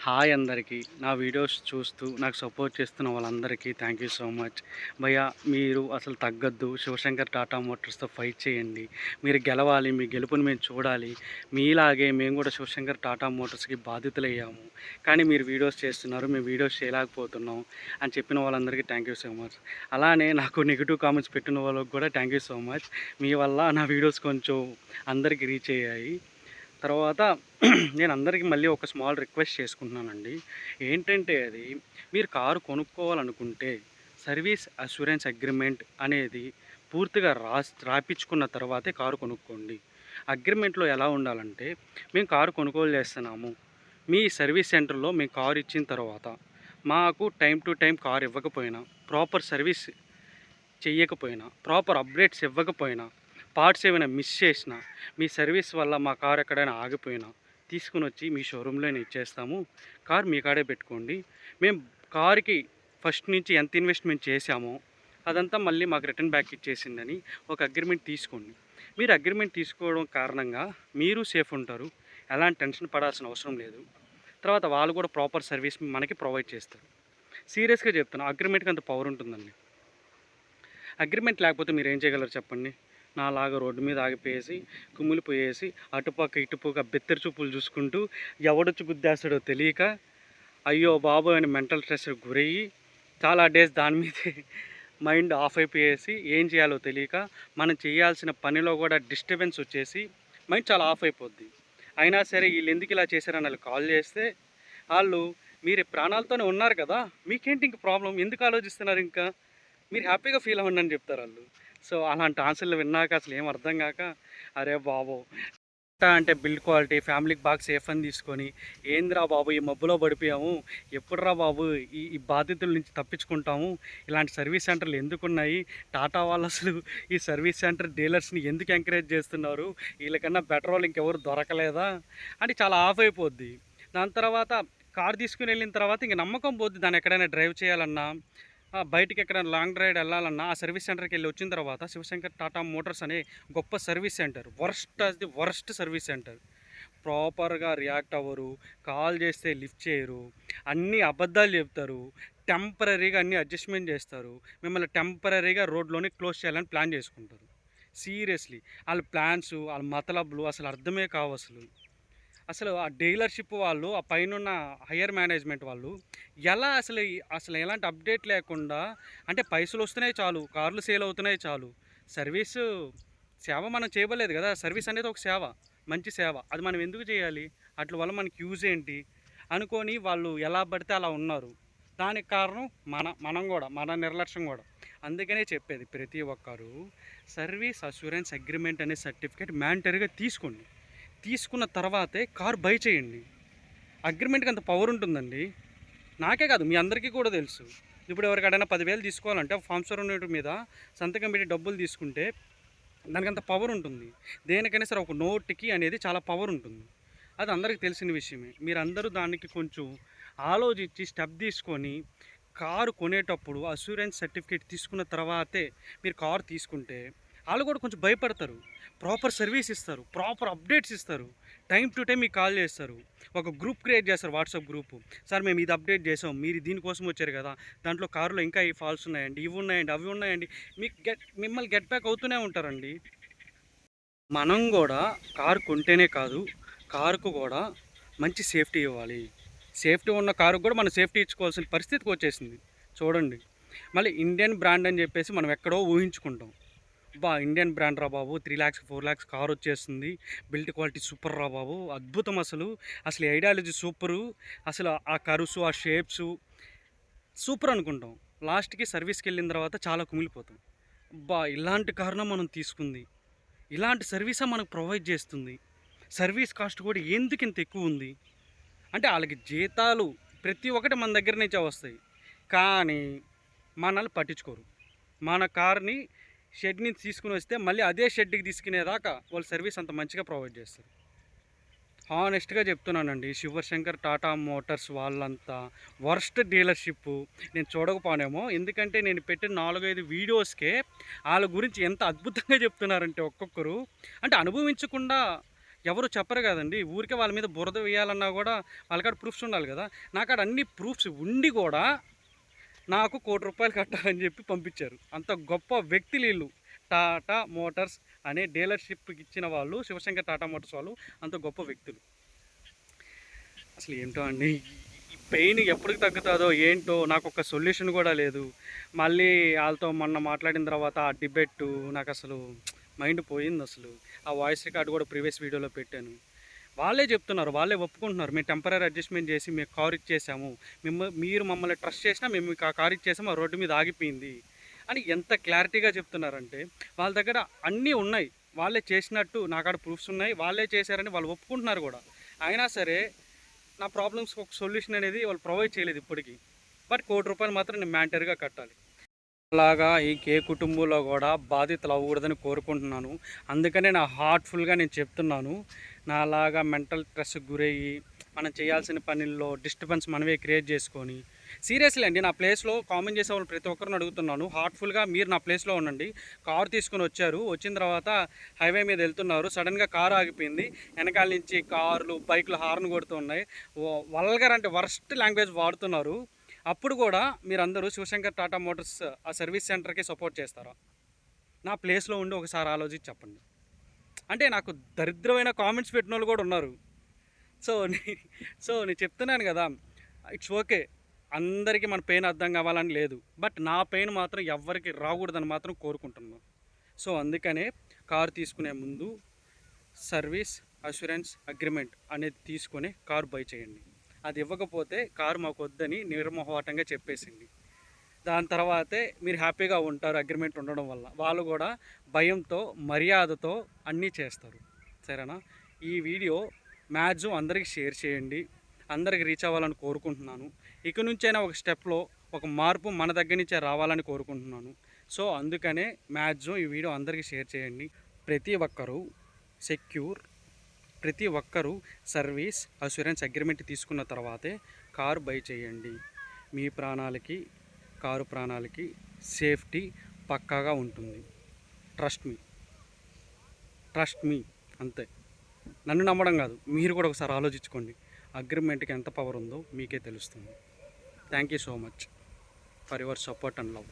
Hi అందరికీ. నా videos చూస్తూ నాకు సపోర్ట్ చేస్తున్న వాళ్ళందరికీ థ్యాంక్ యూ సో మచ్. భయ్యా మీరు అసలు తగ్గొద్దు. శివశంకర్ టాటా మోటార్స్‌తో ఫైట్ చేయండి. మీరు గెలవాలి. మీ గెలుపుని మేము చూడాలి. మీలాగే మేము కూడా శివశంకర్ టాటా మోటార్స్‌కి బాధితులయ్యాము. కానీ మీరు వీడియోస్ చేస్తున్నారు. మేము వీడియోస్ చేయలేకపోతున్నాం అని చెప్పిన వాళ్ళందరికీ థ్యాంక్ యూ సో మచ్. అలానే నాకు నెగెటివ్ కామెంట్స్ పెట్టిన వాళ్ళకి కూడా థ్యాంక్ యూ సో మచ్. మీ వల్ల నా వీడియోస్ కొంచెం అందరికి రీచ్ అయ్యాయి. తర్వాత నేను అందరికీ మళ్ళీ ఒక స్మాల్ రిక్వెస్ట్ చేసుకుంటున్నానండి. ఏంటంటే అది మీరు కారు కొనుక్కోవాలనుకుంటే సర్వీస్ అష్యూరెన్స్ అగ్రిమెంట్ అనేది పూర్తిగా రాపిచ్చుకున్న తర్వాతే కారు కొనుక్కోండి. అగ్రిమెంట్లో ఎలా ఉండాలంటే మేము కారు కొనుగోలు చేస్తున్నాము. మీ సర్వీస్ సెంటర్‌లో మేము కారు ఇచ్చిన తర్వాత మాకు టైమ్ టు టైమ్ కారు ఇవ్వకపోయినా, ప్రాపర్ సర్వీస్ చెయ్యకపోయినా, ప్రాపర్ అప్డేట్స్ ఇవ్వకపోయినా, పార్ట్స్ ఏమైనా మిస్ చేసినా, మీ సర్వీస్ వల్ల మా కారు ఎక్కడైనా ఆగిపోయినా తీసుకొనొచ్చి మీ షోరూంలోనే ఇచ్చేస్తాము. కారు మీ కాడే పెట్టుకోండి. మేము కారుకి ఫస్ట్ నుంచి ఎంత ఇన్వెస్ట్‌మెంట్ చేశామో అదంతా మళ్ళీ మాకు రిటర్న్ బ్యాక్ ఇచ్చేసిందని ఒక అగ్రిమెంట్ తీసుకోండి. మీరు అగ్రిమెంట్ తీసుకోవడం కారణంగా మీరు సేఫ్ ఉంటారు. ఎలాంటి టెన్షన్ పడాల్సిన అవసరం లేదు. తర్వాత వాళ్ళు కూడా ప్రాపర్ సర్వీస్ మనకి ప్రొవైడ్ చేస్తారు. సీరియస్‌గా చెప్తున్నా, అగ్రిమెంట్‌కి అంత పవర్ ఉంటుందండి. అగ్రిమెంట్ లేకపోతే మీరు ఏం చేయగలరు చెప్పండి? నాలాగా రోడ్డు మీద ఆగిపోయేసి, కుమిలిపోయేసి, అటుపక్క ఇటుపక్క బెత్తెర చూపులు చూసుకుంటూ ఎవడొచ్చి గుద్దేస్తాడో తెలియక, అయ్యో బాబోయ్ అని మెంటల్ స్ట్రెస్‌కి గురయ్యి, చాలా డేస్ దాని మీదే మైండ్ ఆఫ్ అయిపోయేసి, ఏం చేయాలో తెలియక, మనం చేయాల్సిన పనిలో కూడా డిస్టర్బెన్స్ వచ్చేసి, మైండ్ చాలా ఆఫ్ అయిపోద్ది. అయినా సరే వీళ్ళెందుకు ఇలా చేశారని ఆళ్ళు కాల్ చేస్తే, ఆళ్ళు మీరు ప్రాణాలతోనే ఉన్నారు కదా! మీకేంటి ఇంక ప్రాబ్లమ్? ఎందుకు ఆలోచిస్తున్నారు ఇంకా? మీరు హ్యాపీగా ఫీల్ అవ్వండి అని చెప్తారు వాళ్ళు. సో అలాంటి ఆన్సర్లు విన్నాక అసలు ఏం అర్థం కాక, అరే బాబు అంటే బిల్డ్ క్వాలిటీ ఫ్యామిలీకి బాగా సేఫ్ అని తీసుకొని, ఏందిరా బాబు ఈ మబ్బులో పడిపోయాము, ఎప్పుడురా బాబు ఈ ఈ బాధితుల నుంచి తప్పించుకుంటాము, ఇలాంటి సర్వీస్ సెంటర్లు ఎందుకున్నాయి, టాటా వాళ్ళు అసలు ఈ సర్వీస్ సెంటర్ డీలర్స్ని ఎందుకు ఎంకరేజ్ చేస్తున్నారు, వీళ్ళకన్నా పెట్రోల్ ఇంకెవరు దొరకలేదా అని చాలా ఆఫ్ అయిపోద్ది. దాని తర్వాత కార్ తీసుకుని వెళ్ళిన తర్వాత ఇంక నమ్మకం పోద్ది. దాన్ని ఎక్కడైనా డ్రైవ్ చేయాలన్నా, బయటికి ఎక్కడైనా లాంగ్ రైడ్ వెళ్ళాలన్నా ఆ సర్వీస్ సెంటర్కి వెళ్ళి వచ్చిన తర్వాత శివశంకర్ టాటా మోటార్స్ అనే గొప్ప service centre, worst service centre. ప్రాపర్గా రియాక్ట్ అవ్వరు, కాల్ చేస్తే లిఫ్ట్ చేయరు, అన్నీ అబద్ధాలు చెప్తారు, టెంపరీగా అన్నీ అడ్జస్ట్మెంట్ చేస్తారు, మిమ్మల్ని టెంపరీగా రోడ్లోనే క్లోజ్ చేయాలని ప్లాన్ చేసుకుంటారు. సీరియస్లీ వాళ్ళ ప్లాన్స్, వాళ్ళ మతలబ్లు అసలు అర్థమే కావు అసలు. అసలు ఆ డీలర్షిప్ వాళ్ళు, ఆ పైనున్న హయ్యర్ మేనేజ్మెంట్ వాళ్ళు ఎలా అసలు ఎలాంటి అప్డేట్ లేకుండా, అంటే పైసలు వస్తున్నాయి చాలు, కార్లు సేల్ అవుతున్నాయి చాలు, సర్వీసు సేవ మనం చేయలేదు కదా. సర్వీస్ అనేది ఒక సేవ, మంచి సేవ, అది మనం ఎందుకు చేయాలి, అట్ల వల్ల మనకి యూజ్ ఏంటి అనుకొని వాళ్ళు ఎలా పడితే అలా ఉన్నారు. దానికి కారణం మనం కూడా మన నిర్లక్ష్యం కూడా. అందుకనే చెప్పేది ప్రతి ఒక్కరు సర్వీస్ అష్యూరెన్స్ అగ్రిమెంట్ అనే సర్టిఫికేట్ మ్యాండటరీగా తీసుకోండి. తీసుకున్న తర్వాతే కారు బై చేయండి. అగ్రిమెంట్కి అంత పవర్ ఉంటుందండి. నాకే కాదు, మీ అందరికీ కూడా తెలుసు. ఇప్పుడు ఎవరికైనా 10,000 తీసుకోవాలంటే ఫామ్ సర్టిఫికేట్ మీద సంతకం పెట్టి డబ్బులు తీసుకుంటే దానికి అంత పవర్ ఉంటుంది. దేనికైనా సరే ఒక నోట్కి అనేది చాలా పవర్ ఉంటుంది. అది అందరికీ తెలిసిన విషయమే. మీరందరూ దానికి కొంచెం ఆలోచించి స్టెప్ తీసుకొని కారు కొనేటప్పుడు అష్యూరెన్స్ సర్టిఫికేట్ తీసుకున్న తర్వాతే మీరు కారు తీసుకుంటే వాళ్ళు కూడా కొంచెం భయపడతారు. ప్రాపర్ సర్వీస్ ఇస్తారు, ప్రాపర్ అప్డేట్స్ ఇస్తారు, టైం టు టైం మీకు కాల్ చేస్తారు, ఒక గ్రూప్ క్రియేట్ చేస్తారు, వాట్సాప్ గ్రూపు. సార్ మేము ఇది అప్డేట్ చేసాం, మీరు దీనికోసం వచ్చారు కదా, దాంట్లో కారులో ఇంకా ఈ ఫాల్స్ ఉన్నాయండి, ఇవి ఉన్నాయండి, అవి ఉన్నాయండి, మీకు మిమ్మల్ని గెట్ బ్యాక్ అవుతూనే ఉంటారండి. మనం కూడా కారు కొంటేనే కాదు, కారుకు కూడా మంచి సేఫ్టీ ఇవ్వాలి. సేఫ్టీ ఉన్న కారుకు కూడా మనం సేఫ్టీ ఇచ్చుకోవాల్సిన పరిస్థితికి వచ్చేసింది చూడండి. మళ్ళీ ఇండియన్ బ్రాండ్ అని చెప్పేసి మనం ఎక్కడో ఊహించుకుంటాం. ఇండియన్ బ్రాండ్ రా బాబు, 3 lakhs 4 lakhs కార్ వచ్చేస్తుంది, బిల్డ్ క్వాలిటీ సూపర్ రా బాబు, అద్భుతం, అసలు ఐడియాలజీ సూపరు, అసలు ఆ కరుసు ఆ షేప్సు సూపర్ అనుకుంటాం. లాస్ట్కి సర్వీస్కి వెళ్ళిన తర్వాత చాలా కుమిలిపోతాం. ఇలాంటి కారణం మనం తీసుకుంది, ఇలాంటి సర్వీసే మనకు ప్రొవైడ్ చేస్తుంది, సర్వీస్ కాస్ట్ కూడా ఎందుకు ఇంత ఎక్కువ ఉంది అంటే వాళ్ళకి జీతాలు ప్రతి ఒక్కటి మన దగ్గర నుంచే వస్తాయి, కానీ మనల్ని పట్టించుకోరు. మన కార్ని షెడ్ నుంచి తీసుకుని వస్తే మళ్ళీ అదే షెడ్కి తీసుకునేదాకా వాళ్ళు సర్వీస్ అంత మంచిగా ప్రొవైడ్ చేస్తారు. హానెస్ట్గా చెప్తున్నానండి, శివశంకర్ టాటా మోటార్స్ వాళ్ళంతా వర్స్ట్ డీలర్షిప్ నేను చూడకపోనేమో. ఎందుకంటే నేను పెట్టిన 4-5 వీడియోస్కే వాళ్ళ గురించి ఎంత అద్భుతంగా చెప్తున్నారంటే ఒక్కొక్కరు, అంటే అనుభవించకుండా ఎవరు చెప్పరు కదండి. ఊరికే వాళ్ళ మీద బురద వేయాలన్నా కూడా వాళ్ళకాడ ప్రూఫ్స్ ఉండాలి కదా. నాకాడ అన్ని ప్రూఫ్స్ ఉండి కూడా నాకు ₹1,00,00,000 కట్టాలని చెప్పి పంపించారు. అంత గొప్ప వ్యక్తులు వీళ్ళు. టాటా మోటార్స్ అనే డీలర్షిప్కి ఇచ్చిన వాళ్ళు, శివశంకర్ టాటా మోటార్స్ వాళ్ళు అంత గొప్ప వ్యక్తులు. అసలు ఏంటో అండి, ఈ పెయిన్ ఎప్పటికి తగ్గుతుందో ఏంటో నాకు ఒక సొల్యూషన్ కూడా లేదు. మళ్ళీ వాళ్ళతో మొన్న మాట్లాడిన తర్వాత ఆ డిబేట్ నాకు అసలు మైండ్ పోయింది. అసలు ఆ వాయిస్ రికార్డ్ కూడా ప్రీవియస్ వీడియోలో పెట్టాను. వాళ్ళే చెప్తున్నారు, వాళ్ళే ఒప్పుకుంటున్నారు, మేము టెంపరీ అడ్జస్ట్మెంట్ చేసి మేము కారు ఇచ్చేసాము, మీరు మమ్మల్ని ట్రస్ట్ చేసినా మేము మీకు ఆ కారు ఇచ్చేసాము, ఆ రోడ్డు మీద ఆగిపోయింది అని ఎంత క్లారిటీగా చెప్తున్నారంటే వాళ్ళ దగ్గర అన్నీ ఉన్నాయి. వాళ్ళే చేసినట్టు నాకాడ ప్రూఫ్స్ ఉన్నాయి, వాళ్ళే చేశారని వాళ్ళు ఒప్పుకుంటున్నారు కూడా. అయినా సరే నా ప్రాబ్లమ్స్కి ఒక సొల్యూషన్ అనేది వాళ్ళు ప్రొవైడ్ చేయలేదు ఇప్పటికీ. బట్ ₹1,00,00,000 మాత్రం నేను మ్యాండేటరీగా కట్టాలి. అలాగా ఈ ఏ కుటుంబంలో కూడా బాధితులు అవ్వకూడదని కోరుకుంటున్నాను. అందుకనే నా హార్ట్ఫుల్గా నేను చెప్తున్నాను. నాలాగా మెంటల్ స్ట్రెస్కి గురయ్యి మనం చేయాల్సిన పనుల్లో డిస్టర్బెన్స్ మనమే క్రియేట్ చేసుకొని, సీరియస్లీ అండి, నా ప్లేస్లో కామెంట్ చేసే వాళ్ళు ప్రతి ఒక్కరిని అడుగుతున్నాను, హార్ట్ఫుల్గా మీరు నా ప్లేస్లో ఉండండి. కారు తీసుకొని వచ్చారు, వచ్చిన తర్వాత హైవే మీద వెళ్తున్నారు, సడన్గా కారు ఆగిపోయింది, వెనకాల నుంచి కార్లు బైకులు హార్న్ కొడుతూ ఉన్నాయి, వల్గర్ అంటే వర్స్ట్ లాంగ్వేజ్ వాడుతున్నారు. అప్పుడు కూడా మీరందరూ శివశంకర్ టాటా మోటార్స్ ఆ సర్వీస్ సెంటర్కి సపోర్ట్ చేస్తారా? నా ప్లేస్లో ఉండి ఒకసారి ఆలోచించి చెప్పండి. అంటే నాకు దరిద్రమైన కామెంట్స్ పెట్టిన వాళ్ళు కూడా ఉన్నారు. సో నేను చెప్తున్నాను కదా, ఇట్స్ ఓకే, అందరికీ మన పెయిన్ అర్థం కావాలని లేదు, బట్ నా పెయిన్ మాత్రం ఎవ్వరికి రాకూడదని మాత్రం కోరుకుంటున్నాను. సో అందుకనే కారు తీసుకునే ముందు సర్వీస్ అష్యూరెన్స్ అగ్రిమెంట్ అనేది తీసుకొని కారు బై చేయండి. అది ఇవ్వకపోతే కారు మాకు వద్దని నిర్మోహమాటంగా చెప్పేసింది. దాని తర్వాతే మీరు హ్యాపీగా ఉంటారు అగ్రిమెంట్ ఉండడం వల్ల. వాళ్ళు కూడా భయంతో మర్యాదతో అన్నీ చేస్తారు. సరేనా? ఈ వీడియో మ్యాక్సిమం అందరికీ షేర్ చేయండి, అందరికి రీచ్ అవ్వాలని కోరుకుంటున్నాను. ఇక నుంచైనా ఒక స్టెప్లో ఒక మార్పు మన దగ్గర నుంచే రావాలని కోరుకుంటున్నాను. సో అందుకనే మ్యాక్సిమం ఈ వీడియో అందరికీ షేర్ చేయండి. ప్రతి ఒక్కరూ సెక్యూర్, ప్రతి ఒక్కరూ సర్వీస్ అష్యూరెన్స్ అగ్రిమెంట్ తీసుకున్న తర్వాతే కారు బై చేయండి. మీ ప్రాణాలకి, కారు ప్రాణాలకి సేఫ్టీ పక్కాగా ఉంటుంది. ట్రస్ట్ మీ అంతే. నన్ను నమ్మడం కాదు, మీరు కూడా ఒకసారి ఆలోచించుకోండి. అగ్రిమెంట్కి ఎంత పవర్ ఉందో మీకే తెలుస్తుంది. Thank you so much for your support and love.